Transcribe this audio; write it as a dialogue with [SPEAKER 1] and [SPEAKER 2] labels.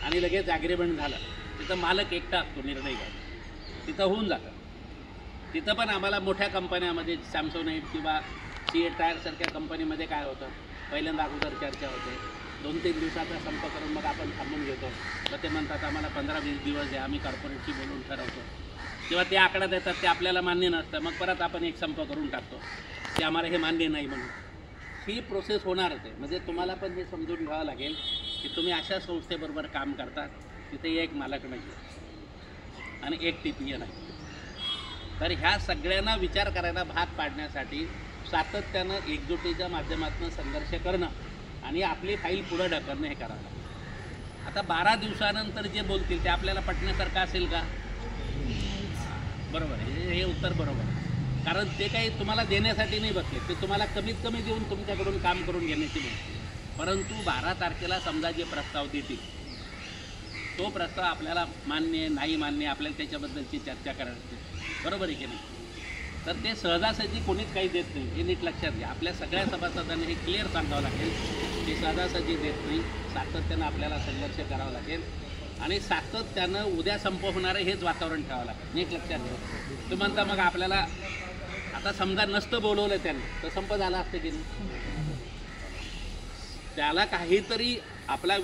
[SPEAKER 1] आणि लगेच ॲग्रीमेंट झालं, तिथं मालक एकटा असतो निर्णय घ्यायचा, तिथं होऊन जातं. तिथं पण आम्हाला मोठ्या कंपन्यामध्ये सॅमसोनाइट किंवा सीए टायरसारख्या कंपनीमध्ये काय होतं, पहिल्यांदा अगोदर चर्चा होते, 2-3 दिवसाचा संप करून मग आपण थांबून घेतो. मग ते म्हणतात आम्हाला 15-20 दिवस द्या, आम्ही कॉर्पोरेटशी बोलून ठरवतो. जेव्हा ते आकडा देतात ते आपल्याला मान्य नसतं, मग परत आपण एक संप करून टाकतो की आम्हाला हे मान्य नाही म्हणून. ही प्रोसेस होणारच आहे. म्हणजे तुम्हाला पण हे समजून घ्यावं लागेल की तुम्ही अशा संस्थेबरोबर काम करता तिथे एक मालक नाही आणि एक TPA नाही. तर ह्या सगळ्यांना विचार करायला भाग पाडण्यासाठी सातत्यानं एकजुटीच्या माध्यमातून संघर्ष करणं आणि आपली फाईल पुढं ढकलणं हे करावं लागतं. आता 12 दिवसानंतर जे बोलतील ते आपल्याला पटण्यासारखं असेल का? बरोबर आहे, हे उत्तर बरोबर आहे. कारण ते काही तुम्हाला देण्यासाठी नाही बसले, ते तुम्हाला कमीत कमी देऊन तुमच्याकडून काम करून घेण्याची बसले. परंतु 12 तारखेला समजा जे प्रस्ताव देतील तो प्रस्ताव आपल्याला मान्य नाही मान्य, आपल्याला त्याच्याबद्दलची चर्चा करायची, बरोबर आहे की नाही? तर ते सहजासहजी कोणीच काही देत नाही, हे नीट लक्षात घ्या. आपल्या सगळ्या सभासदांनी हे क्लिअर सांगावं लागेल, ते सहजासहजी देत नाही. सातत्यानं आपल्याला संघर्ष करावा लागेल आणि सातत्यानं उद्या संप होणारं हेच वातावरण ठेवावं लागेल, नीट लक्षात घ्या. तुम्ही म्हणता मग आपल्याला आता समजा नसतं बोलवलं त्यांनी तर संप झाला असतं की नाही? त्याला काहीतरी आपला